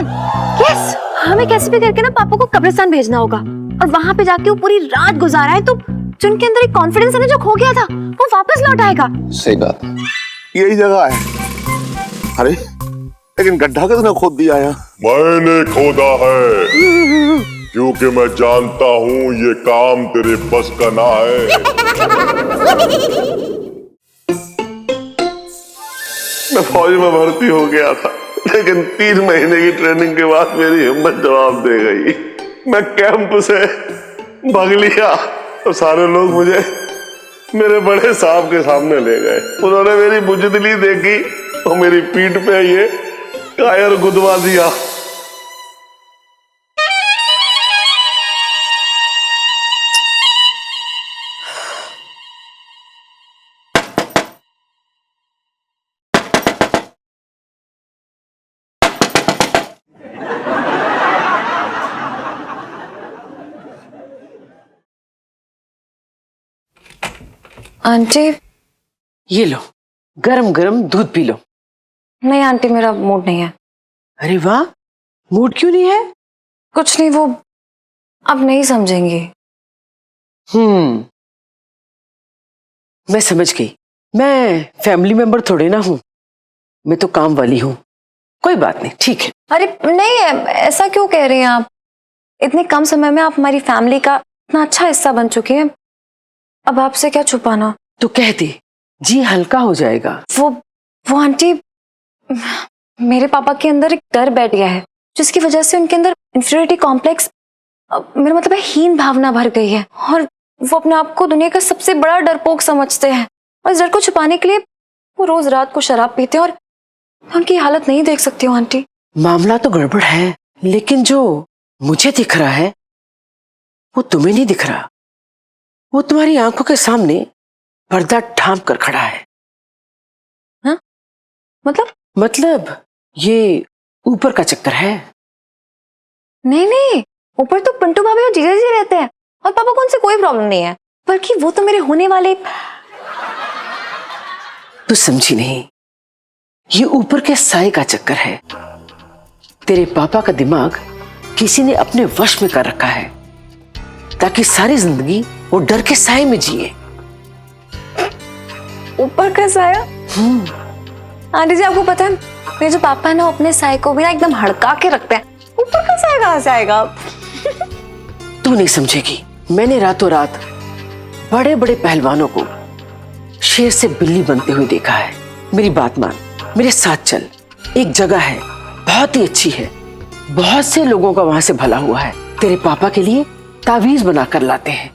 कब्रिस्तान। यस, हमें कैसे भी करके ना पापा को कब्रिस्तान भेजना होगा और वहाँ पे जाके वो पूरी रात गुजारा है तो जो उनके अंदर एक कॉन्फिडेंस है ना जो खो गया था वो वापस लौट आएगा। सही बात, यही जगह है। अरे लेकिन गड्ढा किसने खोद दिया है? मैंने खोदा है, क्योंकि मैं जानता हूँ ये काम तेरे बस का ना है। मैं फौज में भर्ती हो गया था, लेकिन 3 महीने की ट्रेनिंग के बाद मेरी हिम्मत जवाब दे गई। मैं कैंप से भाग लिया तो सारे लोग मुझे मेरे बड़े साहब के सामने ले गए। उन्होंने मेरी बुजदिली देखी और मेरी पीठ पे ये टायर गुदवा दिया। आंटी, ये लो, गरम गरम दूध पी लो। नहीं आंटी, मेरा मूड नहीं है। अरे वाह, मूड क्यों नहीं है? कुछ नहीं, वो अब नहीं समझेंगी। मैं समझ गई। मैं फैमिली मेंबर थोड़े ना हूं, मैं तो काम वाली हूं। कोई बात नहीं, ठीक है। अरे नहीं, ऐसा क्यों कह रही हैं आप? इतने कम समय में आप हमारी फैमिली का इतना अच्छा हिस्सा बन चुकी हैं, अब आपसे क्या छुपाना। तो कह दे, जी हल्का हो जाएगा। वो आंटी, मेरे पापा के अंदर एक डर बैठ गया है जिसकी वजह से उनके अंदर इंफीरियरिटी कॉम्प्लेक्स, मेरा मतलब है हीन भावना भर गई है और वो अपने आप को दुनिया का सबसे बड़ा डरपोक समझते हैं और इस डर को छुपाने के लिए वो रोज रात को शराब पीते हैं और मैं उनकी हालत नहीं देख सकती हूँ आंटी। मामला तो गड़बड़ है, लेकिन जो मुझे दिख रहा है वो तुम्हें नहीं दिख रहा। वो तुम्हारी आंखों के सामने पर्दा ढांप कर खड़ा है। हाँ? मतलब ये ऊपर का चक्कर है। नहीं, ऊपर तो पिंटू भाभी और जीजा जी रहते हैं और पापा को उनसे कोई प्रॉब्लम नहीं है, बल्कि वो तो मेरे होने वाले। तू समझी नहीं, ये ऊपर के साए का चक्कर है। तेरे पापा का दिमाग किसी ने अपने वश में कर रखा है ताकि सारी जिंदगी वो डर के साए में जिए। ऊपर का साया? आंटी जी, आपको पता है मेरे जो पापा है ना अपने साए को भी ना एकदम हड़का के रखते हैं। ऊपर का साया कहाँ से आएगा? तू नहीं समझेगी। मैंने रातों रात बड़े बड़े पहलवानों को शेर से बिल्ली बनते हुए देखा है। मेरी बात मान, मेरे साथ चल। एक जगह है, बहुत ही अच्छी है, बहुत से लोगों का वहां से भला हुआ है। तेरे पापा के लिए तावीज बनाकर लाते हैं।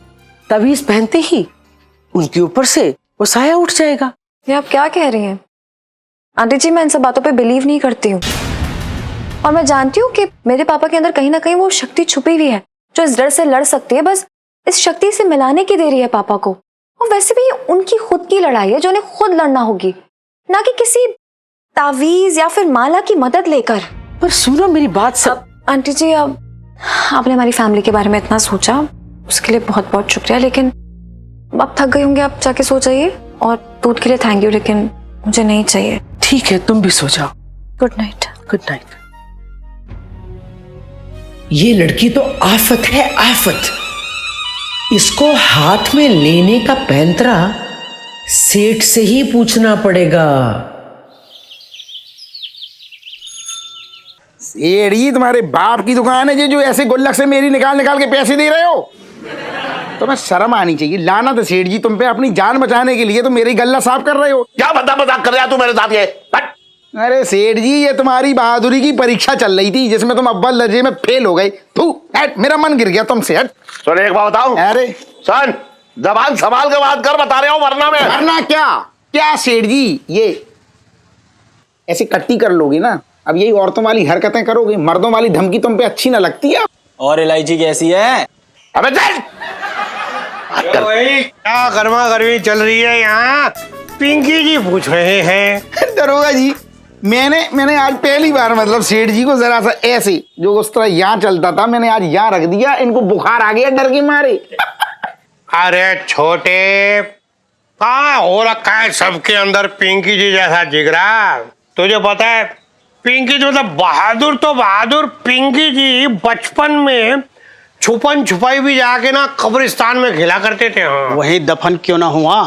तावीज पहनते ही उनके ऊपर से वो साया उठ जाएगा। ये आप क्या कह रही हैं? आंटी जी, मैं इन सब बातों पे बिलीव नहीं करती हूँ और मैं जानती हूँ कि मेरे पापा के अंदर कहीं ना कहीं वो शक्ति छुपी हुई है जो इस डर से लड़ सकती है। बस इस शक्ति से मिलाने की देरी है पापा को। और वैसे भी ये उनकी खुद की लड़ाई है जो उन्हें खुद लड़ना होगी, ना कि किसी तावीज या फिर माला की मदद लेकर। पर सुनो मेरी बात सब। आंटी जी, अब आपने हमारी फैमिली के बारे में इतना सोचा, उसके लिए बहुत बहुत शुक्रिया, लेकिन अब थक गई होंगे, आप जाके सो जाइए। और दूध के लिए थैंक यू, लेकिन मुझे नहीं चाहिए। ठीक है, तुम भी सो जाओ। Good night. Good night. ये लड़की तो आफत है, आफत। इसको हाथ में लेने का पैंतरा सेठ से ही पूछना पड़ेगा। सेठ जी, तुम्हारे बाप की दुकान है जो ऐसे गुल्लक से मेरी निकाल निकाल के पैसे दे रहे हो? तुम्हें शर्म आनी चाहिए। लाना तो सेठ जी तुम पे, अपनी जान बचाने के लिए तो मेरी गल्ला साफ कर रहे हो। क्या मजाक कर रहा है तू मेरे साथ? ये अरे सेठ जी, ये तुम्हारी बहादुरी की परीक्षा चल रही थी जिसमें तुम अव्वल दर्जे में फेल हो गए। तू हट, मेरा मन गिर गया तुमसे। हट। सुन, एक बात बताऊं? अरे सुन, जबान संभाल के बात कर, बता रहे हो, वरना मैं। वरना क्या सेठ जी, ये ऐसे कट्टी कर लोगे ना, अब यही औरतों वाली हरकतें करोगे, मर्दों वाली धमकी तुम पे अच्छी ना लगती है। और इलायची कैसी है? अबे चल। क्या गर्मा गर्मी चल रही है यहाँ? पिंकी जी पूछ रहे हैं। दरोगा जी, मैंने आज पहली बार मतलब सेठ जी को जरा सा ऐसे जो उस तरह यहाँ चलता था, मैंने आज यहाँ रख दिया। इनको बुखार आ गया डर के मारे। अरे छोटे, कहाँ हो रखा है सबके अंदर पिंकी जी जैसा जिगरा? तुझे पता है पिंकी जी मतलब बहादुर तो बहादुर। पिंकी जी बचपन में छुपन छुपाई भी जाके ना कब्रिस्तान में खेला करते थे। हाँ वही दफन क्यों ना हुआ।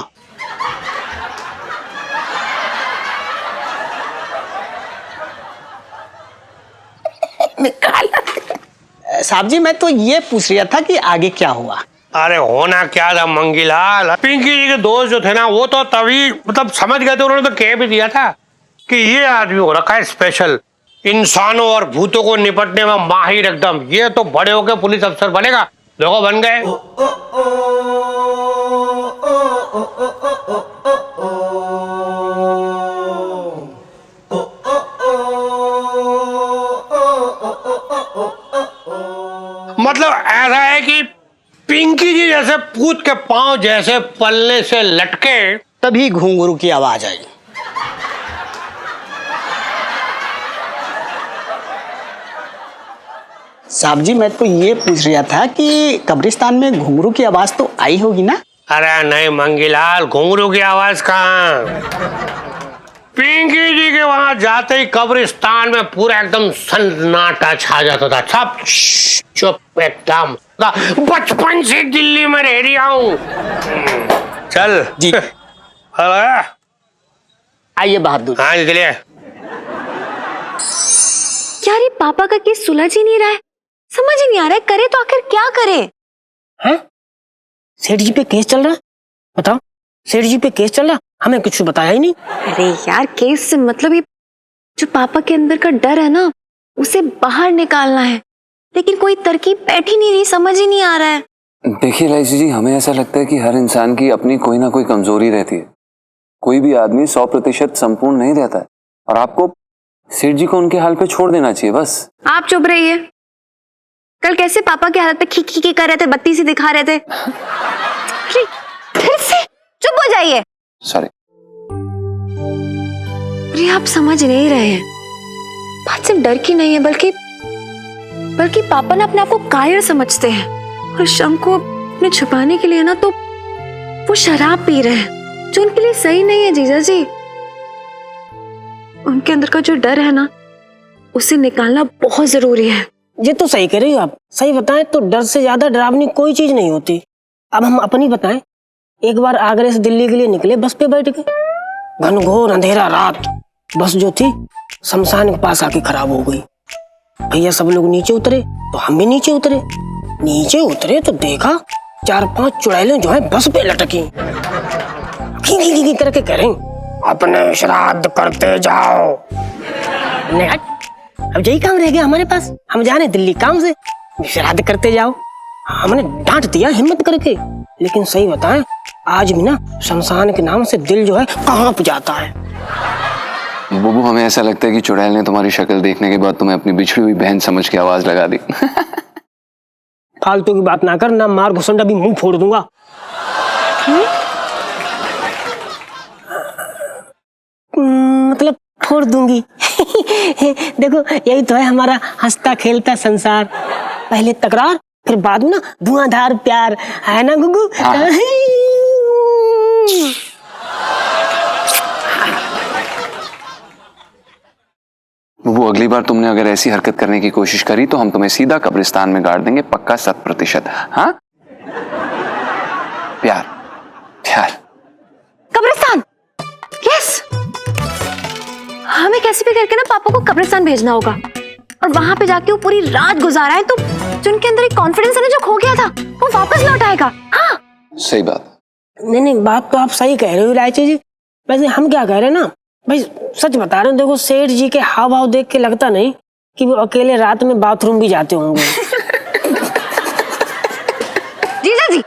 साहब जी मैं तो ये पूछ रहा था कि आगे क्या हुआ। अरे होना क्या था मंगीलाल, पिंकी जी के दोस्त जो थे ना वो तो तभी मतलब समझ गए थे, उन्होंने तो कह भी दिया था कि ये आदमी हो रखा है स्पेशल, इंसानों और भूतों को निपटने में माहिर एकदम, ये तो बड़े होकर पुलिस अफसर बनेगा। देखो बन गए। मतलब ऐसा है कि पिंकी जी जैसे पूत के पांव जैसे पल्ले से लटके तभी घुंघरू की आवाज आई। साहब जी मैं तो ये पूछ रहा था कि कब्रिस्तान में घुंघरू की आवाज तो आई होगी ना। अरे नहीं मंगीलाल, घुंघरू की आवाज कहाँ। पिंकी जी के वहां जाते ही कब्रिस्तान में पूरा एकदम सन्नाटा छा जाता था। सब चुप एकदम, बचपन से दिल्ली में रह रहा हूँ। चल जी आइए बहादुर। हाँ चलिए। यार ये पापा का केस सुलझ ही नहीं रहा है, समझ ही नहीं आ रहा है करे तो आखिर क्या करे। हैं? सेठ जी पे केस चल रहा है? बताओ, सेठ जी पे केस चल रहा, हमें कुछ बताया ही नहीं। अरे यार केस से मतलब ये जो पापा के अंदर का डर है ना उसे बाहर निकालना है, लेकिन कोई तरकीब बैठ ही नहीं रही, समझ ही नहीं आ रहा है। देखिए लाइसी जी, हमें ऐसा लगता है कि हर इंसान की अपनी कोई ना कोई कमजोरी रहती है। कोई भी आदमी 100% संपूर्ण नहीं रहता है और आपको सेठ जी को उनके हाल पे छोड़ देना चाहिए बस। आप चुप रहिए। कल कैसे पापा की हालत पे खी खी खी कर रहे थे, बत्ती सी दिखा रहे थे। फिर से चुप हो जाइए। सॉरी। अरे आप समझ नहीं रहे हैं, बात सिर्फ डर की नहीं है बल्कि पापा ना अपने आप को कायर समझते हैं और शम को अपने छुपाने के लिए ना तो वो शराब पी रहे हैं जो उनके लिए सही नहीं है। जीजा जी उनके अंदर का जो डर है ना उसे निकालना बहुत जरूरी है। ये तो सही कह रही हो आप। सही बताएं तो डर से ज्यादा डरावनी कोई चीज नहीं होती। अब हम अपनी बताएं, एक बार आगरे से दिल्ली के लिए निकले, बस पे बैठ के, घनघोर अंधेरा रात, बस जो थी शमशान के पास आके खराब हो गई। भैया सब लोग नीचे उतरे तो हम भी नीचे उतरे तो देखा 4-5 चुड़ैलें जो है बस पे लटकी, की करके कह रही अपने श्राद्ध करते जाओ। अब यही काम रह गया हमारे पास, हम जाने दिल्ली काम से, श्राद्ध करते जाओ। हमने डांट दिया हिम्मत करके, लेकिन सही बताएं आज भी ना शमशान के नाम से दिल जो है कांप जाता है। बुबू, हमें ऐसा लगता है कि चुड़ैल ने तुम्हारी शक्ल देखने के बाद तुम्हें अपनी बिछड़ी हुई बहन समझ के आवाज लगा दी। फालतू की बात ना कर, ना मार घुसंडा भी मुंह फोड़ दूंगा। मतलब फोड़ दूंगी। देखो यही तो है हमारा हंसता खेलता संसार, पहले तकरार फिर बाद में ना धुआंधार प्यार, है ना गुगू? हाँ। बुबू, अगली बार तुमने अगर ऐसी हरकत करने की कोशिश करी तो हम तुम्हें सीधा कब्रिस्तान में गाड़ देंगे, पक्का 100%। हाँ प्यार प्यार। कब्रिस्तान, यस। हमें कैसे भी करके ना पापा को कब्रिस्तान भेजना होगा और वहां पे जाके वो पूरी रात गुजारा है तो जो उनके अंदर एक कॉन्फिडेंस है ना जो खो गया था वो वापस लौट आएगा। हाँ सही बात। नहीं, बात तो आप सही कह रहे हो इलायची जी। वैसे हम क्या कह रहे हैं ना भाई, सच बता रहे हैं। देखो सेठ जी के हाव भाव देख के लगता नहीं कि वो अकेले रात में बाथरूम भी जाते होंगे। जीजा जी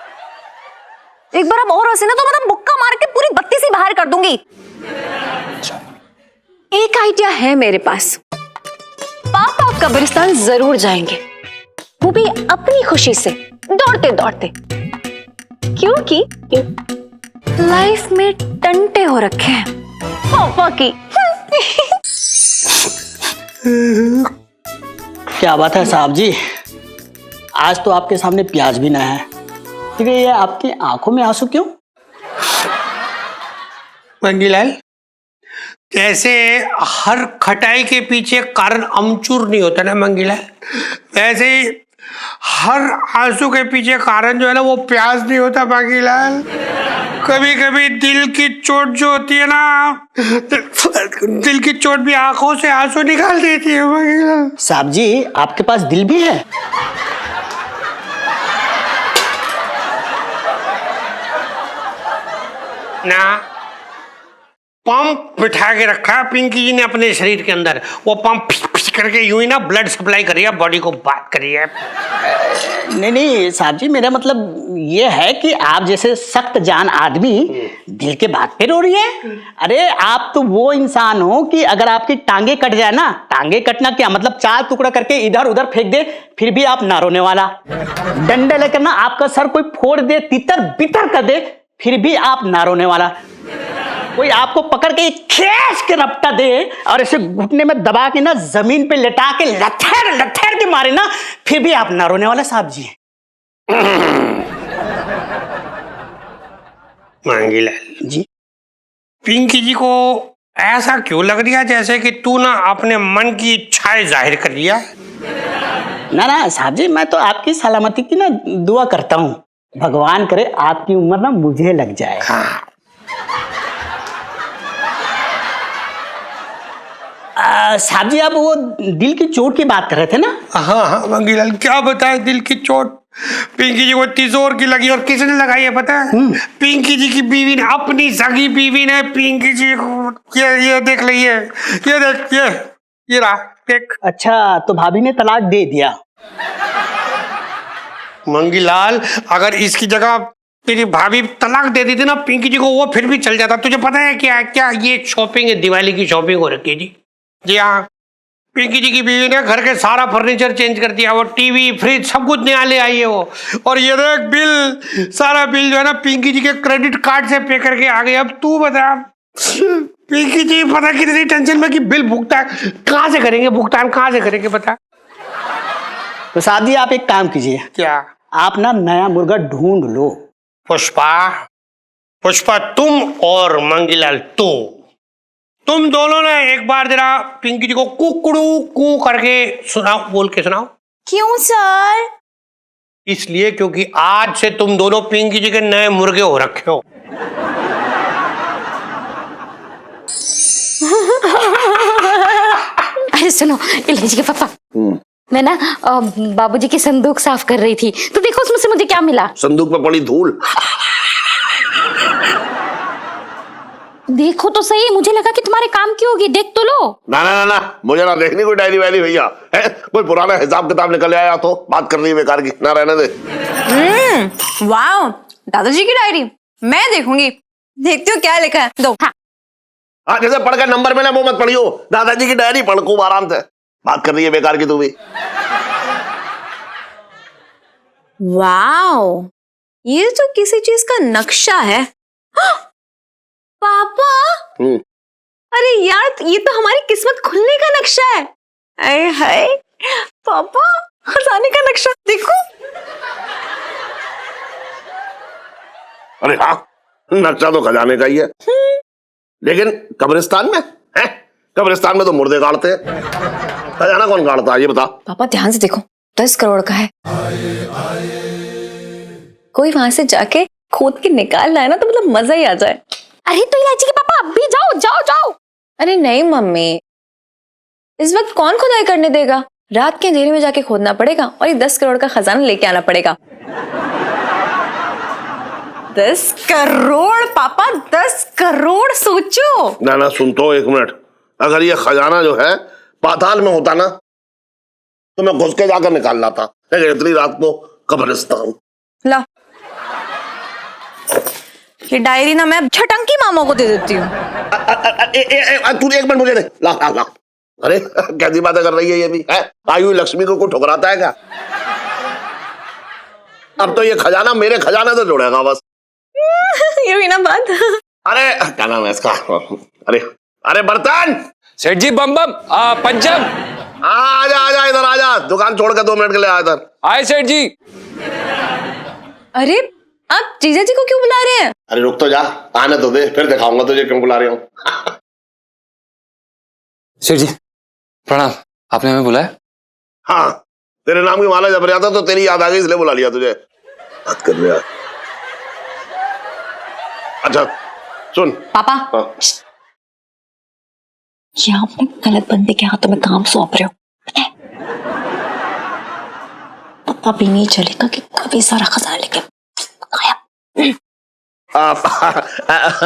एक बार अब और हंसे ना तो मतलब मुक्का मार के पूरी बत्ती सी बाहर कर दूंगी। एक आइडिया है मेरे पास, पापा कब्रिस्तान जरूर जाएंगे, वो भी अपनी खुशी से, दौड़ते दौड़ते, क्योंकि लाइफ में टंटे हो रखे हैं पापा की। क्या बात है साहब जी, आज तो आपके सामने प्याज भी ना है, ठीक है? ये आपकी आंखों में आंसू क्यों? मंगीलाल जैसे हर खटाई के पीछे कारण अमचूर नहीं होता ना मंगीला, वैसे ही हर आंसू के पीछे कारण जो है ना वो प्यास नहीं होता मंगीलाल। कभी कभी दिल की चोट जो होती है ना, दिल की चोट भी आंखों से आंसू निकाल देती है मंगीलाल। साहब जी, आपके पास दिल भी है? ना पंप बिठा के रखा है पिंकी जी ने अपने शरीर के अंदर, वो पंप फिस फिस करके यूं ही ना ब्लड सप्लाई कर रही है बॉडी को, बात करी है। नहीं नहीं साहब जी, मेरा मतलब ये है कि आप जैसे सख्त जान आदमी दिल के बात पे रो रही है। अरे आप तो वो इंसान हो कि अगर आपकी टांगे कट जाए ना, टांगे कटना क्या मतलब 4 टुकड़ा करके इधर उधर फेंक दे, फिर भी आप ना रोने वाला। डंडे लेकर ना आपका सर कोई फोड़ दे, तितर बितर कर दे, फिर भी आप ना रोने वाला। कोई आपको पकड़ के खींच के रपटा दे और ऐसे घुटने में दबा के ना जमीन पे लेटा के लथेर लथेर के मारे ना, फिर भी आप ना रोने वाला साहब जी। मांगीलाल जी, पिंकी जी को ऐसा क्यों लग रहा है जैसे कि तू ना अपने मन की इच्छाएं जाहिर कर लिया? ना ना साहब जी, मैं तो आपकी सलामती की ना दुआ करता हूँ। भगवान करे आपकी उम्र ना मुझे लग जाए। हाँ। साहब जी, आप वो दिल की चोट की बात कर रहे थे ना? हाँ हाँ मंगीलाल, क्या बताए दिल की चोट पिंकी जी को तिजोर की लगी, और किसने लगाई है पता है? पिंकी जी की बीवी ने, अपनी सगी बीवी ने पिंकी जी को। ये देख ली, ये देख, ये रहा देख। अच्छा, तो भाभी ने तलाक दे दिया? मंगीलाल, अगर इसकी जगह तेरी भाभी तलाक दे दी थी ना पिंकी जी को, वो फिर भी चल जाता। तुझे पता है क्या ये शॉपिंग है, दिवाली की शॉपिंग हो रखी है जी। जी हाँ, पिंकी जी की बीवी ने घर के सारा फर्नीचर चेंज कर दिया, वो टीवी फ्रिज सब कुछ नया ले आई है वो। और ये देख बिल, सारा बिल जो है ना पिंकी जी के क्रेडिट कार्ड से पे करके आ गई। अब तू बता, पिंकी जी पता कितनी टेंशन में कि बिल भुगतान कहाँ से करेंगे, भुगतान कहाँ से करेंगे बता। तो साहब जी, आप एक काम कीजिए, क्या? आप ना नया मुर्गा ढूंढ लो। पुष्पा तुम और मंगीलाल तुम दोनों ने एक बार जरा पिंकी जी को कुकड़ू कू करके सुनाओ, बोल के सुनाओ। क्यों सर? इसलिए क्योंकि आज से तुम दोनों पिंकी जी के नए मुर्गे हो रखे हो। अरे सुनो, इलायची के पापा, मैं ना बाबूजी की संदूक साफ कर रही थी, तो देखो उसमें से मुझे क्या मिला। संदूक में पड़ी धूल। देखो तो सही, मुझे लगा कि तुम्हारे काम की होगी, देख तो लो। ना ना ना ना, मुझे ना देखनी कोई डायरी वायरी भैया, है कोई पुराना हिसाब किताब निकल आया तो बात कर रही है बेकार की, ना रहने दे। वाह, दादाजी की डायरी मैं देखूंगी। देखती हूँ क्या लिखा है, दो। हाँ, जैसे पढ़ के नंबर में ना वो मत पढ़ियो, दादाजी की डायरी पढ़ खूब आराम से, बात कर रही है बेकार की तू भी। वाह, ये तो किसी चीज का नक्शा है। पापा, अरे यार, ये तो हमारी किस्मत खुलने का नक्शा है। अरे हाय पापा, खजाने का नक्शा देखो। अरे हाँ, नक्शा तो खजाने का ही है, लेकिन कब्रिस्तान में है? कब्रिस्तान में तो मुर्दे गाड़ते हैं, खजाना कौन गाड़ता है ये बता। पापा ध्यान से देखो, 10 करोड़ का है। कोई वहां से जाके खोद के निकाल लाए ना तो मतलब मजा ही आ जाए। अरे तो इलायची के पापा, अभी जाओ जाओ जाओ। अरे नहीं मम्मी, इस वक्त कौन खुदाई करने देगा? रात के अंधेरे में जाके खोदना पड़ेगा और ये 10 करोड़ का खजाना लेके आना पड़ेगा। 10 करोड़ पापा, 10 करोड़ सोचो। ना ना सुन तो एक मिनट, अगर ये खजाना जो है पाताल में होता ना तो मैं घुस के जाकर निकाल लाता, लेकिन इतनी रात को कब्रिस्तान। ला, ये डायरी ना मैं छटंकी मामा को दे देती हूँ। तू एक मिनट मुझे दे, ला ला ला। अरे कैसी बातें कर रही है ये भी, है? आई हुई लक्ष्मी को ठुकराता है क्या? अब तो ये खजाना मेरे खजाने से जुड़ेगा बस। ये भी ना बात। अरे क्या नाम है इसका? अरे अरे बर्तन सेठ जी, बम बम पंचम। आजा आजा इधर आजा, दुकान छोड़ के 2 मिनट के लिए आ इधर। आए सेठ जी। अरे आप जीजा जी को क्यों बुला रहे हैं? अरे रुक तो जा, आने तो दे, फिर दिखाऊंगा तुझे क्यों बुला रही हूँ। सेठ जी प्रणाम, आपने हमें बुलाया? हाँ, तेरे नाम की माला जब रहा था तो तेरी याद आ गई इसलिए बुला लिया तुझे। बात कर लिया। अच्छा सुन पापा, हाँ। ये आपने गलत बंदे के हाथों में काम सौंप रहे हो, पता है? पता भी नहीं चलेगा कि कभी सारा खजाना लेके गायब।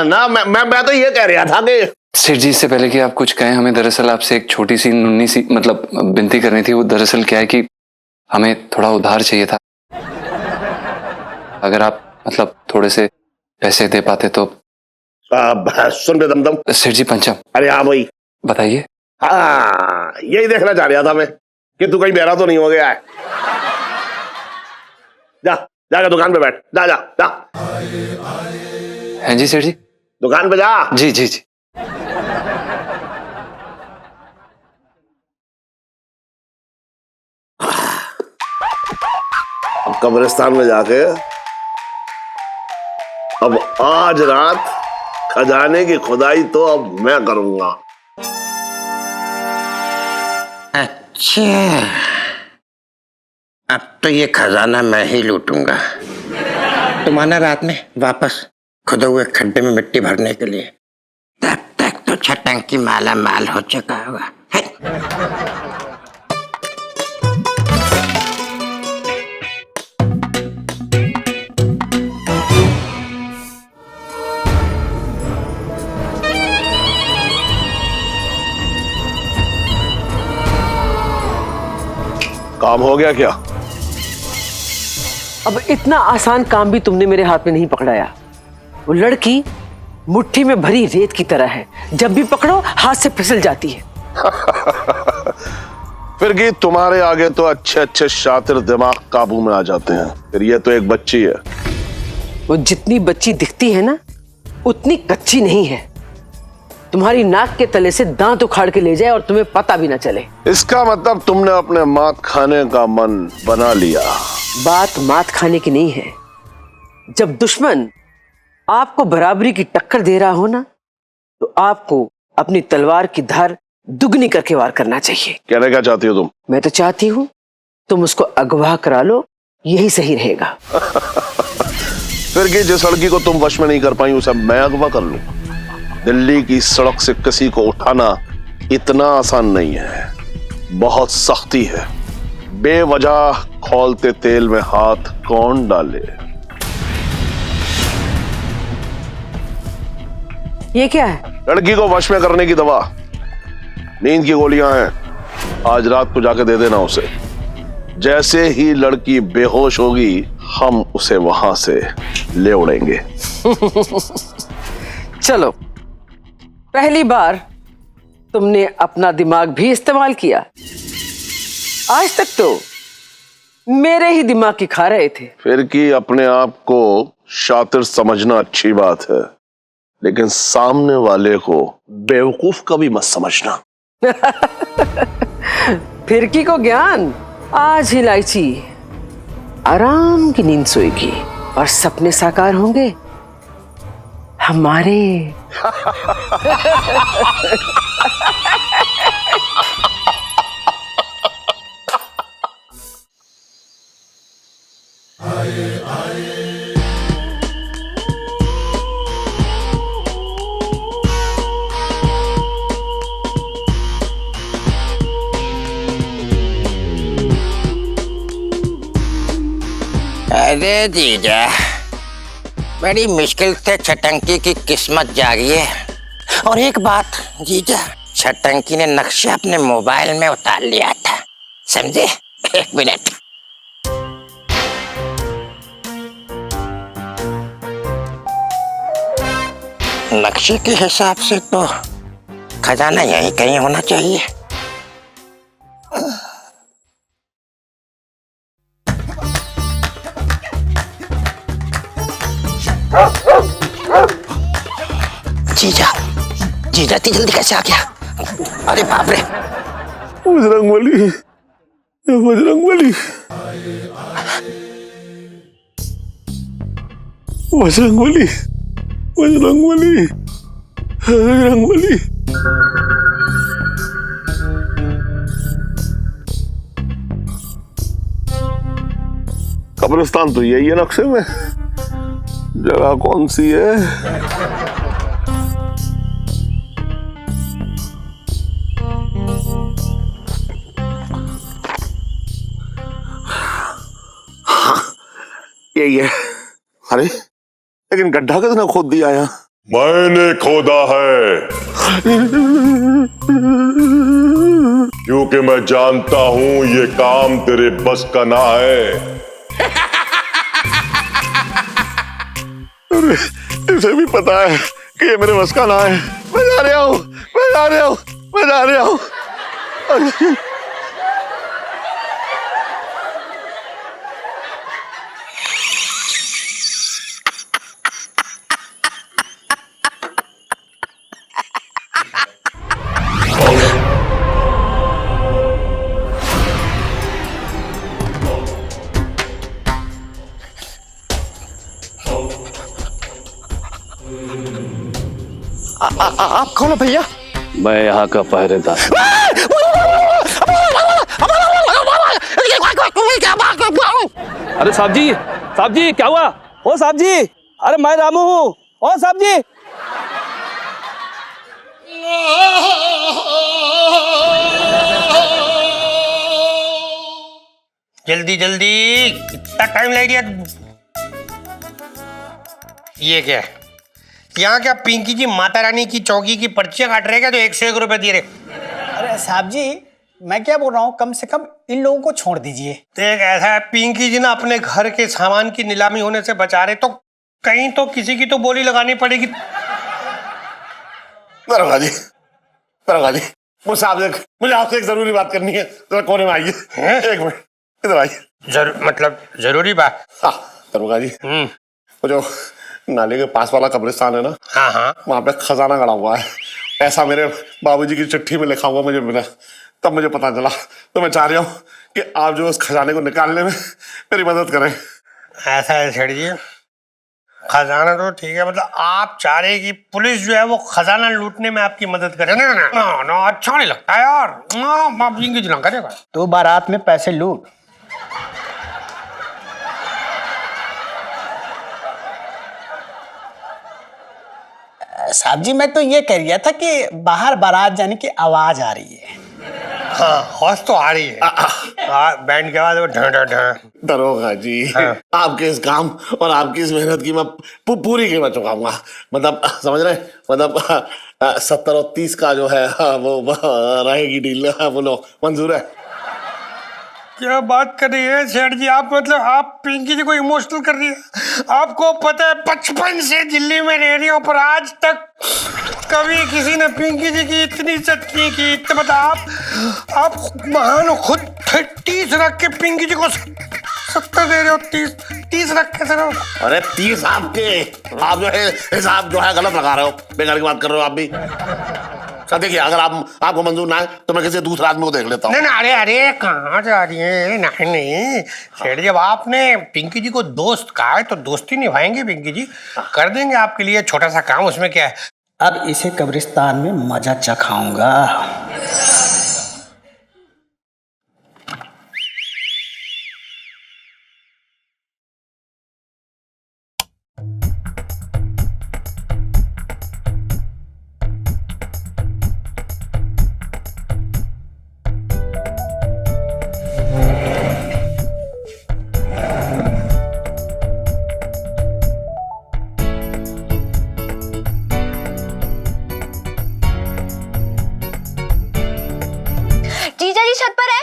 ना मैं तो ये कह रहा था कि सेठ जी, इससे पहले कि आप कुछ कहें, हमें दरअसल आपसे एक छोटी सी नुन्नी सी मतलब विनती करनी थी। वो दरअसल क्या है कि हमें थोड़ा उधार चाहिए था। अगर आप मतलब थोड़े से पैसे दे पाते तो। सुन बे दमदम। सेठ जी पंचम। अरे हाँ भाई बताइए। हाँ, यही देखना चाह रहा था मैं कि तू कहीं बहरा तो नहीं हो गया है। जा जाकर दुकान पे बैठ, जा जा जा। हैं जी सेठ जी? दुकान पे जा। जी जी जी। अब कब्रिस्तान में जाके अब आज रात खजाने की खुदाई तो अब मैं करूंगा। अच्छा, अब तो ये खजाना मैं ही लूटूंगा। तुम आना रात में वापस खुदे हुए खड्डे में मिट्टी भरने के लिए। तब तक तो छटंकी माला माल हो चुका होगा। काम हो गया क्या? अब इतना आसान काम भी तुमने मेरे हाथ में नहीं पकड़ाया। वो लड़की मुट्ठी में भरी रेत की तरह है, जब भी पकड़ो हाथ से फिसल जाती है। फिर कि तुम्हारे आगे तो अच्छे अच्छे शातिर दिमाग काबू में आ जाते हैं। फिर ये तो एक बच्ची है। वो जितनी बच्ची दिखती है ना, उतनी कच्ची नहीं है। तुम्हारी नाक के तले से दांत उखाड़ के ले जाए और तुम्हें पता भी ना चले। इसका मतलब तुमने अपने मात खाने का मन बना लिया। बात मात खाने की नहीं है। जब दुश्मन आपको बराबरी की टक्कर दे रहा हो ना, तो आपको अपनी तलवार की धार दुगनी करके वार करना चाहिए। कहने क्या चाहती हो तुम? मैं तो चाहती हूँ तुम उसको अगवा करा लो, यही सही रहेगा। फिर कि जिस लड़की को तुम वश में नहीं कर पाई उसे मैं अगवा कर लूं? दिल्ली की सड़क से किसी को उठाना इतना आसान नहीं है, बहुत सख्ती है। बेवजह खौलते तेल में हाथ कौन डाले? ये क्या है? लड़की को वश में करने की दवा, नींद की गोलियां हैं। आज रात को जाके दे देना उसे। जैसे ही लड़की बेहोश होगी, हम उसे वहां से ले उड़ेंगे। चलो, पहली बार तुमने अपना दिमाग भी इस्तेमाल किया। आज तक तो मेरे ही दिमाग की खा रहे थे। फिर कि अपने आप को शातिर समझना अच्छी बात है, लेकिन सामने वाले को बेवकूफ कभी मत समझना। फिरकी को ज्ञान, आज ही इलायची आराम की नींद सोएगी और सपने साकार होंगे हमारे। अरे जीजा, बड़ी मुश्किल से छटंकी की किस्मत जागी है। और एक बात जीजा, छटंकी ने नक्शा अपने मोबाइल में उतार लिया था, समझे? एक मिनट। नक्शे के हिसाब से तो खजाना यहीं कहीं होना चाहिए। जीजा, जीजा इतनी जल्दी कैसे आ गया? अरे बाप रे! बजरंगबली, बजरंगबली, बजरंगबली, बजरंगबली, बजरंगबली। कब्रिस्तान तो यही है नक्शे में, जगह कौन सी है? यही है। अरे लेकिन गड्ढा किसने खोद दिया यहाँ? मैंने खोदा है, क्योंकि मैं जानता हूं ये काम तेरे बस का ना है। अरे इसे भी पता है कि ये मेरे बस का ना है। मैं जा रहा हूँ, मैं जा रहा हूँ, मैं जा रहा हूँ। आप कौन हो भैया? मैं यहाँ का पहरेदार। अरे साहब जी क्या हुआ? ओ साहब जी, अरे मैं रामू हूँ। ओ साहब जी, जल्दी जल्दी, कितना टाइम लग गया? ये क्या है? यहाँ क्या पिंकी जी माता रानी की चौकी की पर्चियां काट रहे क्या? तो 101 रुपए दे रहे। अरे साहब जी, मैं क्या बोल रहा हूँ, कम से कम इन लोगों को छोड़ दीजिए। तो एक ऐसा है, पिंकी जी ना अपने घर के सामान की नीलामी होने से बचा रहे, तो कहीं तो किसी की तो बोली लगानी पड़ेगी। दरोगा जी, दरोगा जी, मुझे आपसे एक जरूरी बात करनी है। तो कोने में आइए, एक मिनट इधर आइए। मतलब जरूरी बात? हाँ दरोगा जी, वो जो नाले के पास वाला कब्रिस्तान है ना, हाँ हाँ, वहां पे खजाना गड़ा हुआ है। ऐसा मेरे बाबूजी की चिट्ठी में लिखा हुआ मुझे मिला, तब मुझे पता चला। तो मैं चाह रहा हूँ कि आप जो उस खजाने को निकालने में मेरी मदद करें। ऐसा है सेठ जी, खजाना तो ठीक है, मतलब आप चाह रहे कि पुलिस जो है वो खजाना लूटने में आपकी मदद करे? ना ना ना ना, अच्छा नहीं लगता यार। आप पिंकी जी ना करेगा तो बारात में पैसे लूट। साहब जी, मैं तो ये कह रहा था कि बाहर बारात जाने की आवाज आ रही है। हाँ, हौस तो आ रही है। बैंड के बाद वो ढं ढं ढं। दरोगा जी, आपके इस काम और आपकी इस मेहनत की मैं पूरी कीमत चुकाऊंगा। मतलब समझ रहे, मतलब 70 और 30 का जो है वो रहेगी डील। बोलो मंजूर है? क्या बात कर रही है सेठ जी आप? मतलब आप पिंकी जी को इमोशनल कर रही है। आपको पता है 55 से दिल्ली में रह रही हूँ, पर आज तक कभी किसी ने पिंकी जी की इतनी इज्जत नहीं की। तो मतलब आप महान हो खुद। 30 रख के पिंकी जी को 70 दे रहे हो। 30 रख के सर। अरे 30 आपके, आप जो है हिसाब जो है गलत लगा रहे हो, बेकार की बात कर रहे हो आप भी। देखिए, अगर आपको मंजूर ना है तो मैं किसी दूसरे आदमी को देख लेता हूँ। नहीं अरे अरे कहाँ जा रही है? नहीं सेठ जी, अब आपने पिंकी जी को दोस्त कहा है तो दोस्ती निभाएंगे पिंकी जी। कर देंगे आपके लिए छोटा सा काम, उसमें क्या है। अब इसे कब्रिस्तान में मजा चखाऊंगा। जीजा जी छत पर है।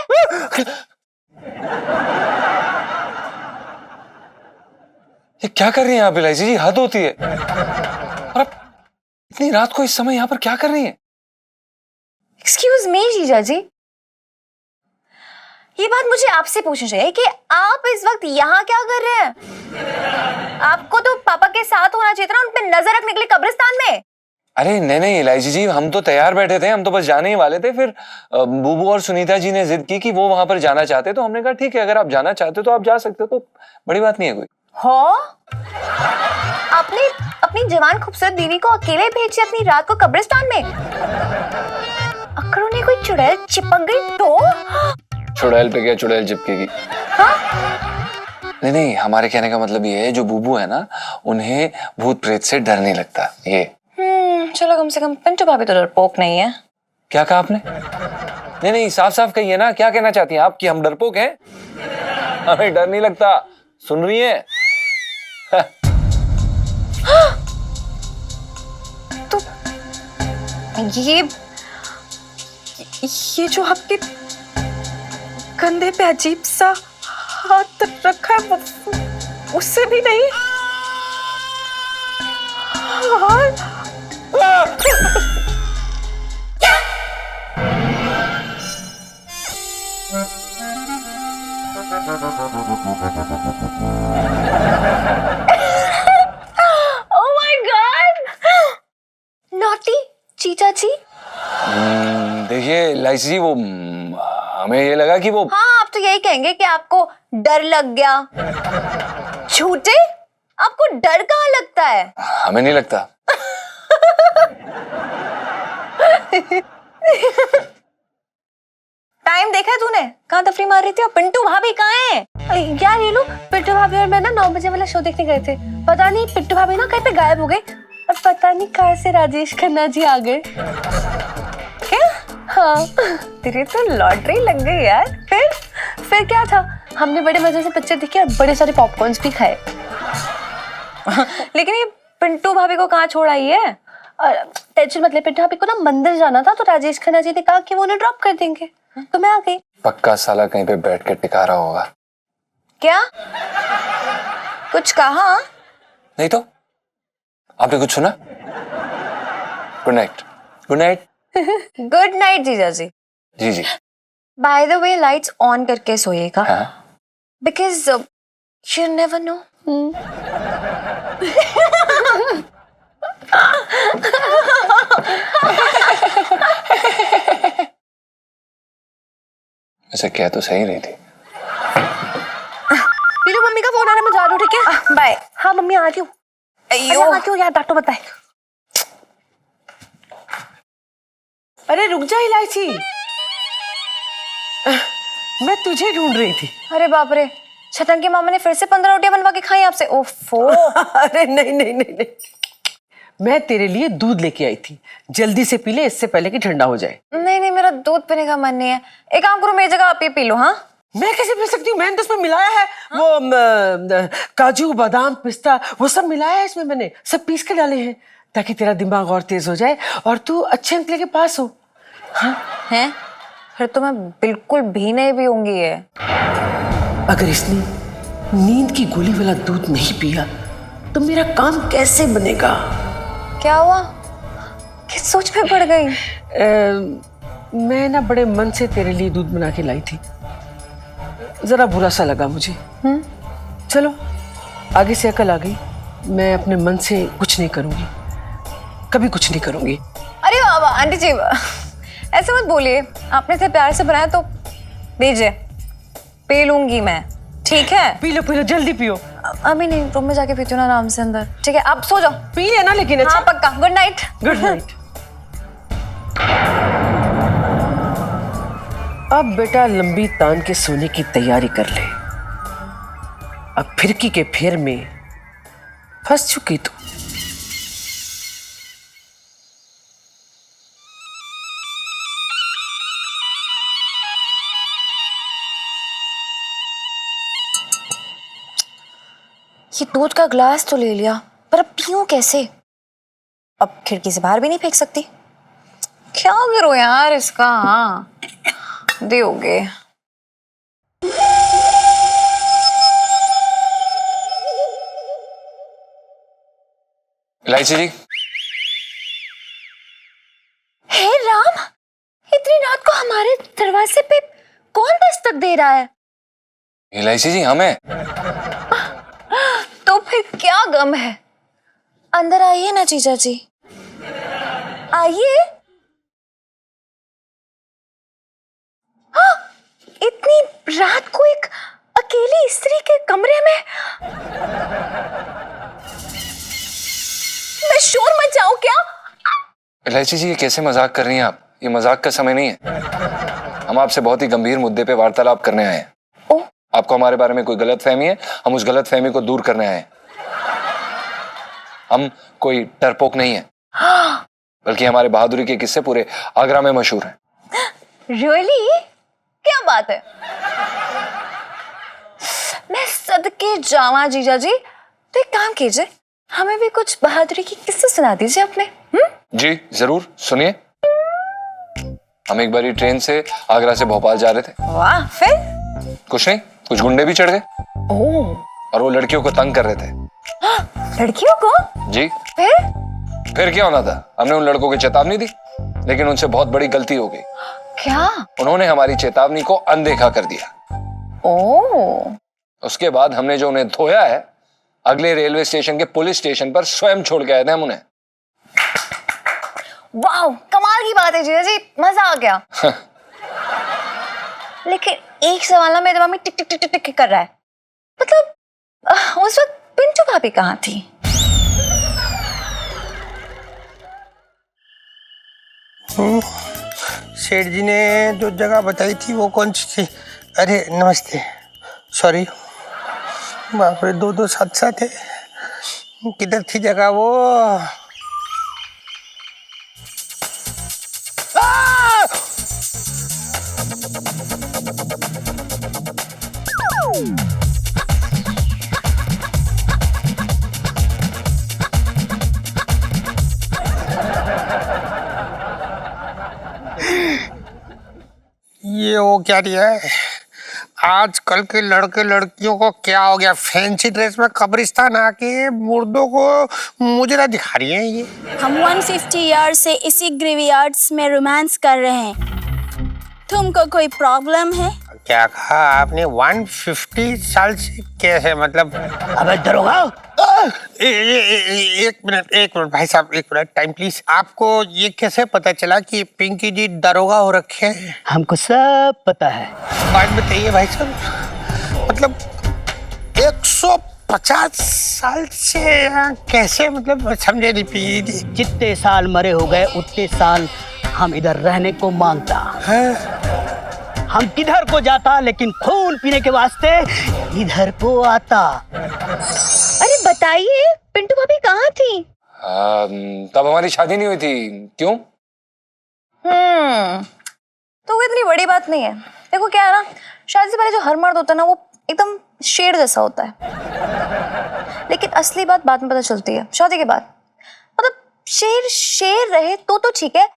ये क्या कर रही हैं आप इलायची जी? हद होती है। और आप इतनी रात को इस समय यहाँ पर क्या कर रही हैं? एक्सक्यूज मी जीजा जी, ये बात मुझे आपसे पूछनी चाहिए कि आप इस वक्त यहाँ क्या कर रहे हैं? आपको तो पापा के साथ होना चाहिए था ना, उन पे नजर रखने के लिए कब्रिस्तान में। अरे नहीं इलायची जी, हम तो तैयार बैठे थे, हम तो बस जाने ही वाले थे। फिर बूबू और सुनीता जी ने जिद की कि वो वहां पर जाना चाहते, तो हमने कहा ठीक है, अगर आप जाना चाहते तो आप जा सकते हो, तो बड़ी बात नहीं है कोई। हो, आपने अपनी जवान खूबसूरत बीवी को अकेले भेज दिया अपनी रात को कब्रिस्तान में? अगर उन्हें कोई चुड़ैल चिपक गई तो? चुड़ैल पे क्या चुड़ैल चिपकेगी? हाँ? नहीं नहीं, हमारे कहने का मतलब ये है जो बूबू है ना, उन्हें भूत प्रेत से डर नहीं लगता। ये चलो कम से कम पिंटू भाभी तो डरपोक नहीं है। क्या कहा आपने? नहीं नहीं, साफ साफ कहिए ना, क्या कहना चाहती हैं आप कि हम डरपोक हैं? हमें डर नहीं लगता, सुन रही हैं? तो ये जो आपके कंधे पे अजीब सा हाथ रखा है, उससे भी नहीं। Oh my God! Naughty चीचा जी। देखिए लाइसी जी, वो हमें ये लगा कि वो, हाँ, आप तो यही कहेंगे कि आपको डर लग गया। झूठे, आपको डर कहाँ लगता है? हमें नहीं लगता। टाइम देखा है तूने? कहाँ तफरी मार रही थी? और पिंटू भाभी कहाँ है? यार ये लोग पिंटू भाभी और मैं ना 9 बजे वाला शो देखने गए थे। पता नहीं पिंटू भाभी ना कहीं पे गायब हो गए और पता नहीं कहाँ से राजेश खन्ना जी आ गए। क्या? हाँ, तेरी तो लॉटरी लग गई यार। फिर क्या था? हमने बड़े मजे से पिक्चर देखी और बड़े सारे पॉपकॉर्न्स भी खाए। लेकिन ये पिंटू भाभी को कहाँ छोड़ आई है? और टेंशन मत ले, पिंटू भाभी को ना मंदिर जाना था तो राजेश खन्ना जी ने कहा कि वो उन्हें ड्रॉप कर देंगे, तो मैं आ गई। पक्का साला कहीं पे बैठ के टिका रहा होगा। क्या? कुछ कहा? नहीं तो आपने कुछ सुना? Good night. Good night. Good night जीजा जी। जी जी। By the way lights on करके सोइएगा, हाँ? Because you never know. ऐसे क्या तो सही रही थी। पीलू, मम्मी का फोन आ रहा है, मैं जा रही हूँ, ठीक है? बाय। हाँ मम्मी आ रही हूँ। अरे क्यों यार, डांटो बताए। अरे रुक जा इलायची, मैं तुझे ढूंढ रही थी। अरे बाप रे, छटंकी मामा ने फिर से 15 रोटियां बनवा के खाई आपसे? ओफो। अरे नहीं नहीं नहीं नहीं, मैं तेरे लिए दूध लेके आई थी, जल्दी से पी ले इससे पहले कि ठंडा हो जाए। नहीं नहीं, मेरा दूध पीने का मन नहीं है। एक काम करो, मेरी जगह आप ये पी लो। हाँ, मैं कैसे पी सकती हूँ? मैंने तो इसमें मिलाया है। हाँ? वो काजू बादाम पिस्ता वो सब मिलाया है इसमें, मैंने सब पीस के डाले हैं ताकि तेरा दिमाग और तेज हो जाए और तू अच्छे अंकल के पास हो। हाँ हैं? फिर तो मैं बिल्कुल भी नहीं पीऊंगी ये। अगर इसने नींद की गोली वाला दूध नहीं पिया तो मेरा काम कैसे बनेगा? क्या हुआ? किस सोच में पड़ गई? मैं ना बड़े मन से तेरे लिए दूध बना के लाई थी, जरा बुरा सा लगा मुझे। चलो आगे से अकल आ गई, मैं अपने मन से कुछ नहीं करूंगी, कभी कुछ नहीं करूंगी। अरे बाबा, आंटी जी ऐसे मत बोलिए, आपने इतने प्यार से बनाया तो दीजिए, पी लूंगी मैं, ठीक है? पी लो जल्दी पियो। अभी नहीं, रूम में जाके पीती हूँ ना आराम से अंदर, ठीक है? आप सो जाओ। पी लेना लेकिन। अच्छा हाँ पक्का। Good night. Good night. अब बेटा लंबी तान के सोने की तैयारी कर ले, अब फिरकी के फेर में फंस चुकी तू। ये दूध का ग्लास तो ले लिया, पर अब पीऊं कैसे? अब खिड़की से बाहर भी नहीं फेंक सकती। क्या करो यार इसका? हाँ दोगे। इलायची जी। हे राम, इतनी रात को हमारे दरवाजे पे कौन दस्तक दे रहा है? इलायची जी हमें। तो फिर क्या गम है? अंदर आइए ना जीजा जी, आइए। हाँ, इतनी रात को एक अकेली स्त्री के कमरे में? मैं शोर मचाऊं क्या? इलायची जी ये कैसे मजाक कर रही हैं आप? ये मजाक का समय नहीं है, हम आपसे बहुत ही गंभीर मुद्दे पे वार्तालाप करने आए हैं। ओह, आपको हमारे बारे में कोई गलत फहमी है, हम उस गलत फहमी को दूर करने आए हैं। हम कोई डरपोक नहीं है, बल्कि हमारे बहादुरी के किस्से पूरे आगरा में मशहूर हैं। रियली? क्या बात है। मैं सदके जावा जीजा जी, तो एक काम कीजिए, हमें भी कुछ बहादुरी की किस्से सुना दीजिए अपने। जी जरूर, सुनिए। हम एक बारी ट्रेन से आगरा से भोपाल जा रहे थे। वाह, फिर? कुछ नहीं, कुछ गुंडे भी चढ़ गए और वो लड़कियों को तंग कर रहे थे। लड़कियों को? जी। फिर क्या होना था, हमने उन लड़कों की चेतावनी दी, लेकिन उनसे बहुत बड़ी गलती हो गई। क्या? उन्होंने हमारी चेतावनी को अनदेखा कर दिया। ओह। उसके बाद हमने जो उन्हें धोया है, अगले रेलवे स्टेशन के पुलिस स्टेशन पर स्वयं छोड़ के आए थे हम उन्हें। वाह, कमाल की बात है जीजा जी, मजा आ गया। लेकिन एक सवाल ना मेरे दिमाग में टिक टिक टिक टिक टिक कर रहा है। मतलब उस वक्त पिंटू भाभी कहाँ थी? सेठ जी ने जो जगह बताई थी वो कौन सी थी? अरे नमस्ते, सॉरी। बाप रे, दो साथ साथ है। किधर थी जगह वो? ये वो क्या दिया है? आजकल के लड़के लड़कियों को क्या हो गया? फैंसी ड्रेस में कब्रिस्तान आके मुर्दों को मुजरा दिखा रही है ये। हम 150 ईयर से इसी ग्रेवयार्ड्स में रोमांस कर रहे हैं। तुमको कोई प्रॉब्लम है? क्या कहा आपने? 150 साल से? कैसे मतलब? अबे दरोगा! एक मिनट भाई साहब, एक मिनट टाइम प्लीज। आपको ये कैसे पता चला कि पिंकी जी दरोगा हो रखे हैं? हमको सब पता है। बात बताइए भाई साहब, मतलब 150 साल से कैसे, मतलब समझे नहीं पिंकी जी। जितने साल मरे हो गए उतने साल हम इधर रहने को मांगता है। हम किधर को जाता, लेकिन खून पीने के वास्ते इधर को आता। अरे बताइए, पिंटू भाभी कहाँ थी? तब हमारी शादी नहीं हुई थी। क्यों? तो वो इतनी बड़ी बात नहीं है। देखो क्या है ना, शादी से पहले जो हर मर्द होता है ना, वो एकदम शेर जैसा होता है, लेकिन असली बात बाद में पता चलती है शादी के बाद। मतलब शेर शेर रहे तो ठीक है,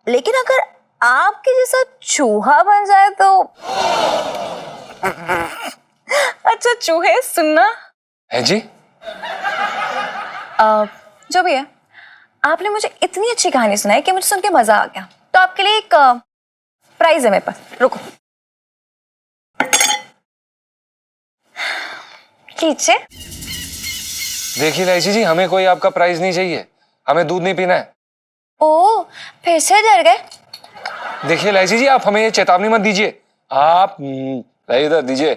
लेकिन अगर आपके जैसा चूहा बन जाए तो अच्छा चूहे सुनना है जी। जो भी है, आपने मुझे इतनी अच्छी कहानी सुनाई कि मुझे सुन के मजा आ गया। तो आपके लिए एक प्राइज है मेरे पास, रुको लीजिए। देखिए लाइची जी, हमें कोई आपका प्राइज नहीं चाहिए, हमें दूध नहीं पीना है। ओ, फिर से डर गए? देखिए लाइची जी, आप हमें ये चेतावनी मत दीजिए। आप इधर दीजिए।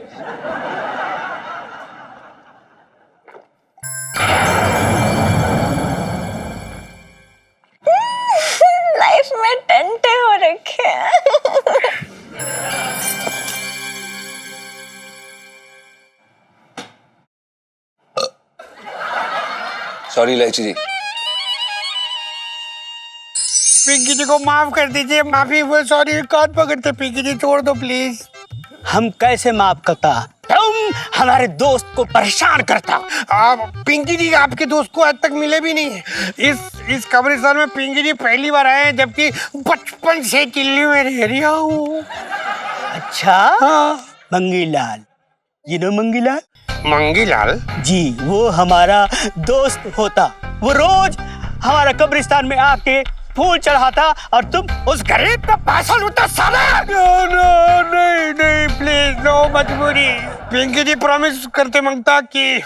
लाइफ में टंटे हो रखे हैं। सॉरी लाइची जी। पिंकी जी को माफ कर दीजिए। माफी, वो सॉरी कान पकड़ते। पिंकी जी छोड़ दो प्लीज। हम कैसे माफ करता? तुम हमारे दोस्त को परेशान करता। आप पिंकी जी आपके दोस्त को आज तक मिले भी नहीं है। इस कब्रिस्तान में पिंकी जी पहली बार आए हैं, जबकि बचपन से दिल्ली में रह रही हूँ। अच्छा? हाँ। Mangilal, you know Mangilal? मंगीलाल? जी, वो हमारा दोस्त होता। वो रोज हमारा कब्रिस्तान में आके फूल चढ़ाता और तुम उस गरीब का पैसा लूटा साला। नहीं प्लीज, नो, मजबूरी। पिंकी जी प्रॉमिस करते मांगता कि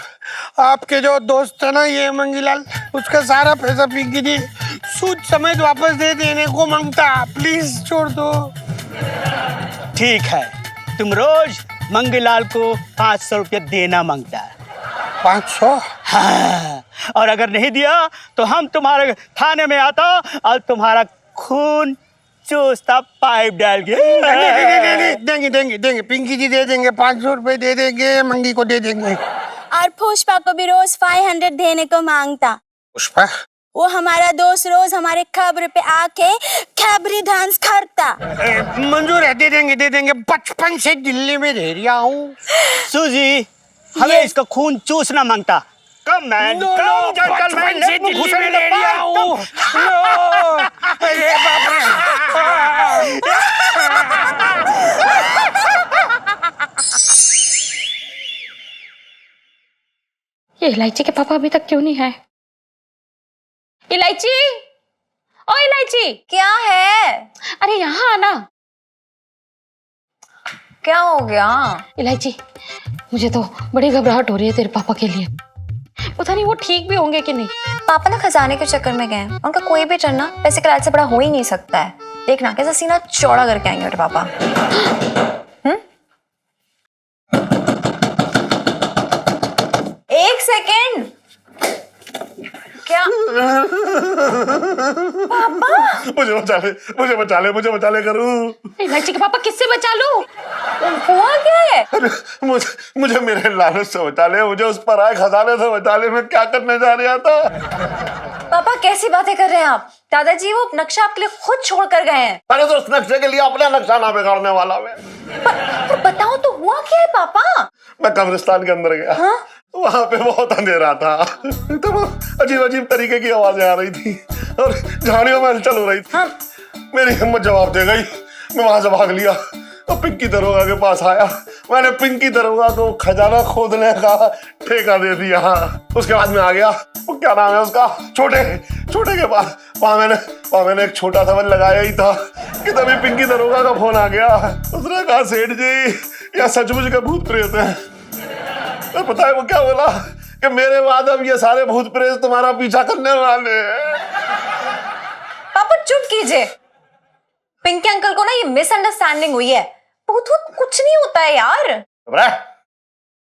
आपके जो दोस्त है ना ये मंगीलाल, उसका सारा पैसा पिंकी जी सूद समेत वापस दे देने को मांगता। प्लीज छोड़ दो। ठीक है, तुम रोज मंगीलाल को 500 रुपया देना मांगता है। 500? हाँ, और अगर नहीं दिया तो हम तुम्हारे थाने में आता और तुम्हारा खून चूसता पाइप डाल के। देंगे देंगे देंगे, पिंकी जी दे देंगे, 500 रुपए दे देंगे, मंगी को दे देंगे। और पुष्पा को भी रोज 500 देने को मांगता। पुष्पा वो हमारा दोस्त रोज हमारे खबर पे आके खबरी डांस करता। मंजूर है, दे देंगे, बचपन से दिल्ली में रह रहा हूँ। सूजी हमें इसका खून चूसना मांगता। कम मैन, कम जेंटलमैन, लेट मी घुसने ले रहा हूँ। अरे बाप रे। ये इलायची के पापा अभी तक क्यों नहीं आए? इलायची, ओ इलायची, क्या है? अरे यहाँ आना। क्या हो गया? इलायची, मुझे तो बड़ी घबराहट हो रही है तेरे पापा के लिए। पता नहीं वो ठीक भी होंगे कि नहीं। पापा ना खजाने के चक्कर में गए हैं। उनका कोई भी टर्न ना पैसे के लालच से बड़ा हो ही नहीं सकता है। देखना कैसा सीना चौड़ा करके आएंगे मेरे पापा। एक सेकेंड। क्या पापा? मुझे बचा ले करूँ। इलायची के पापा किससे बचा लूं? हुआ क्या है? अरे मुझे मेरे लालच से बचा ले, मुझे उस पर आए खजाने से बचा ले। मैं क्या करने जा रहा था? पापा कैसी बातें कर रहे हैं आप? दादाजी वो नक्शा आपके लिए खुद छोड़ कर गए हैं। अरे तो उस नक्शे के लिए अपना नक्शा ना बिगाड़ने वाला मैं। पर बताओ तो हुआ क्या है पापा? मैं कब्रिस्तान के अंदर गया। हाँ? वहां पे बहुत अंधेरा था, तो अजीब अजीब तरीके की आवाजें आ रही थी और झाड़ियों में हलचल हो रही थी। हाँ? मेरी हिम्मत जवाब दे गई। मैं वहां से भाग लिया और पिंकी दरोगा के पास आया। मैंने पिंकी दरोगा को खजाना खोदने का ठेका दे दिया। उसके बाद में आ गया, वो क्या नाम है उसका, छोटे के पास। वहां मैंने एक छोटा सा बल लगाया ही था कि तभी पिंकी दरोगा का फोन आ गया। उसने कहा सेठ जी या सचमुच के भूत प्रेत है। तो पता है वो क्या बोला कि मेरे बाद अब ये सारे भूत प्रेत तुम्हारा पीछा करने वाले हैं। पापा चुप कीजिए। पिंकी अंकल को ना ये मिसअंडरस्टैंडिंग हुई है। भूत कुछ नहीं होता है यार।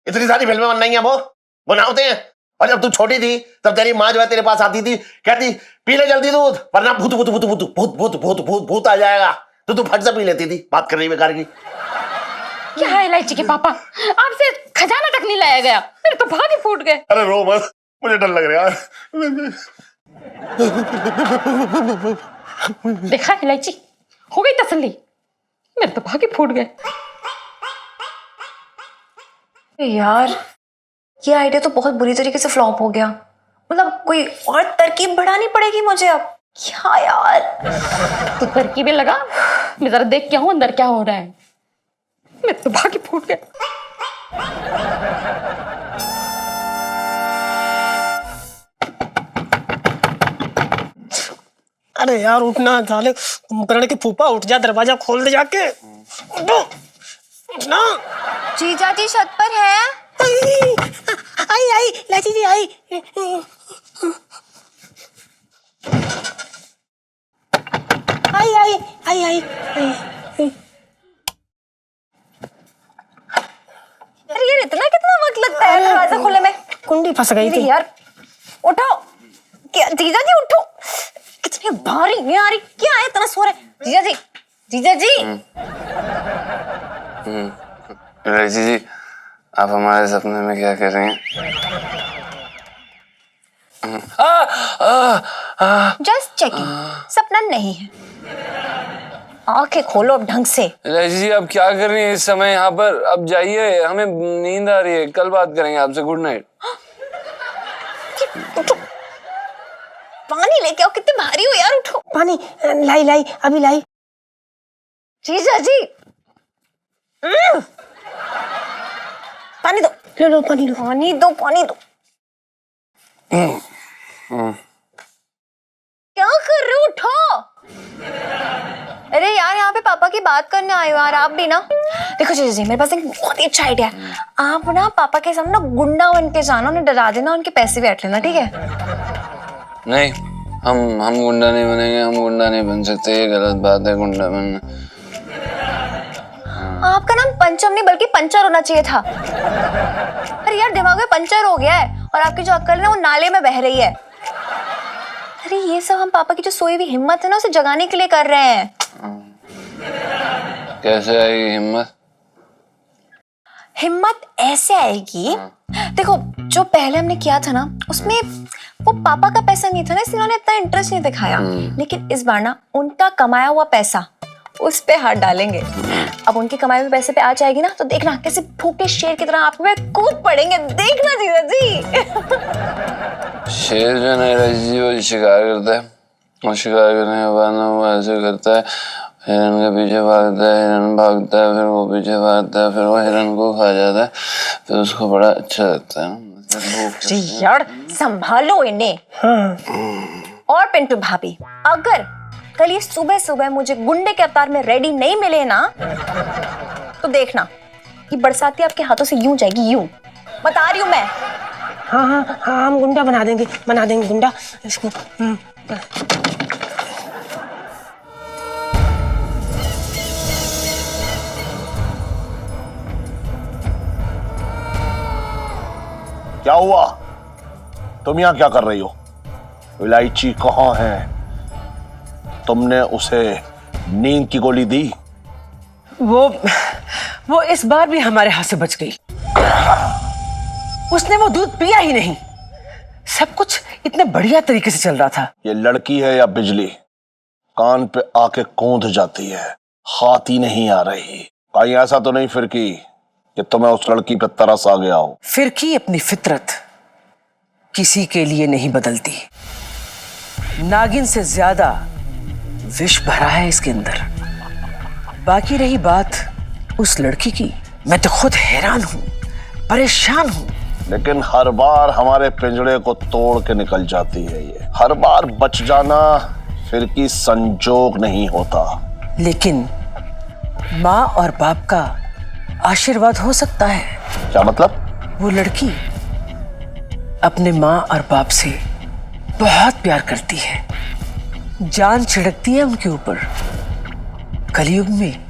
इतनी सारी फिल्में बन रही हैं, वो बनाते हैं। और जब तू छोटी थी तब तेरी माँ जो है तेरे पास आती थी, कहती पी ले जल्दी दूध वरना भूत भूत भूत भूत भूत भूत भूत भूत भूत आ जाएगा। तो तू फट से पी लेती थी। बात कर रही बेकार की। क्या है इलायची के पापा, आपसे खजाना तक नहीं लाया गया। मेरे तो भाग ही फूट गए। अरे रो मत, मुझे डर लग रहा है। देखा इलायची, हो गई तसल्ली। मेरे तो भाग ही फूट गए। यार ये आइडिया तो बहुत बुरी तरीके से फ्लॉप हो गया। मतलब कोई और तरकीब बढ़ानी पड़ेगी मुझे अब। क्या यार? तो तरकीबें लगा, मैं जरा देख क्या हूं अंदर क्या हो रहा है। मेरे तो भाग ही फूट गए। अरे यार उठना साले, कुंभकर्ण के फूफा उठ जा, दरवाजा खोल दे जाके। उठना। जीजा जी छत पर है। आई लाची जी आई। आई। अरे यार इतना कितना वक्त लगता है दरवाजा खोलने में? कुंडी फंस गई थी यार। उठो क्या जीजा जी, उठो। कितनी भारी है यार, क्या है इतना सो रहे? जीजा जी इलायची जी, आप हमारे सपने में क्या कर रहे हैं? जस्ट चेकिंग, सपना नहीं है। आंखें खोलो अब ढंग से। इलायची जी आप क्या कर रही हैं इस समय यहाँ पर? अब जाइए, हमें नींद आ रही है। कल बात करेंगे आपसे। Good night. उठो, पानी लेके आओ। कितने भारी हो यार, उठो। पानी लाई अभी लाई। जीजा जी पानी दो। लो पानी लो। पानी दो। क्या कर रहे हो? उठो। अरे यार यहाँ पे पापा की बात करने आए हो यार आप भी ना। देखो जीजा जी, मेरे पास एक बहुत ही अच्छा आइडिया है। आप ना पापा के सामने गुंडा बन के जाना, उन्हें डरा देना, उनके पैसे भी हट लेना, ठीक है? नहीं, हम गुंडा नहीं बनेंगे। हम गुंडा नहीं बन सकते, ये गलत बात है गुंडा बनना। आपका नाम पंचम नहीं बल्कि पंचर होना चाहिए था। अरे यार दिमाग में पंचर हो गया है और आपकी जो अक्ल है वो नाले में बह रही है। अरे ये सब हम पापा की जो सोई हुई हिम्मत है ना उसे जगाने के लिए कर रहे हैं। कैसे आएगी हिम्मत? हिम्मत ऐसे आएगी, देखो जो पहले हमने किया था ना उसमें वो पापा का पैसा नहीं था ना, इसलिए उन्होंने इतना इंटरेस्ट नहीं दिखाया। लेकिन इस बार ना उनका कमाया हुआ पैसा उस पे हाथ डालेंगे। अब उनके कमाए हुए पैसे पे आ जाएगी ना तो देखना कैसे भूखे शेर की तरह आप पे कूद पड़ेंगे, देखना जीजा जी। शेर जो नहीं रही जी वो शिकार करता है, और शिकार करने के बाद ना वो ऐसे करता है, हिरन के पीछे भागता है, हिरन भागता है, फिर वो पीछे भागता है, फिर वो हिरन को खा जाता है, फिर उसको बड़ा अच्छा लगता है ना। यार संभालो इन्हें। और पिंटू भाभी, अगर कल ये सुबह सुबह मुझे गुंडे के अवतार में रेडी नहीं मिले ना तो देखना कि बरसाती आपके हाथों से यूं जाएगी, यूं बता रही हूं मैं। हाँ हाँ हाँ, हम गुंडा बना देंगे गुंडा इसको। क्या हुआ? तुम यहाँ क्या कर रही हो? इलायची कहाँ है? तुमने उसे नींद की गोली दी? वो इस बार भी हमारे हाथ से बच गई। उसने वो दूध पिया ही नहीं। सब कुछ इतने बढ़िया तरीके से चल रहा था। ये लड़की है या बिजली? कान पे आके कूंध जाती है, हाथ ही नहीं आ रही। कहीं ऐसा तो नहीं फिर कि तुम्हें उस लड़की पे तरस आ गया हो? फिरकी अपनी फितरत किसी के लिए नहीं बदलती। नागिन से ज्यादा विष भरा है इसके अंदर। बाकी रही बात उस लड़की की, मैं तो खुद हैरान हूं, परेशान हूं। लेकिन हर बार हमारे पिंजड़े को तोड़ के निकल जाती है ये। हर बार बच जाना फिर की संजोग नहीं होता। लेकिन माँ और बाप का आशीर्वाद हो सकता है। क्या मतलब? वो लड़की अपने माँ और बाप से बहुत प्यार करती है, जान छिड़कती है उनके ऊपर। कलयुग में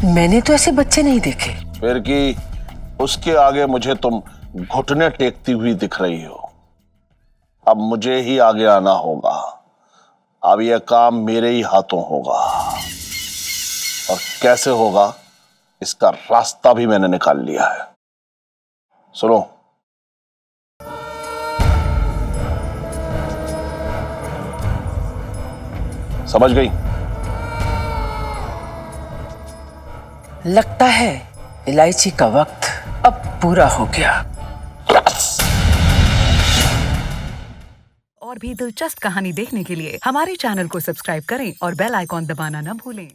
मैंने तो ऐसे बच्चे नहीं देखे। फिर कि उसके आगे मुझे तुम घुटने टेकती हुई दिख रही हो। अब मुझे ही आगे आना होगा। अब यह काम मेरे ही हाथों होगा, और कैसे होगा इसका रास्ता भी मैंने निकाल लिया है। सुनो, समझ गई? लगता है इलायची का वक्त अब पूरा हो गया। और भी दिलचस्प कहानी देखने के लिए हमारे चैनल को सब्सक्राइब करें और बेल आइकॉन दबाना न भूलें।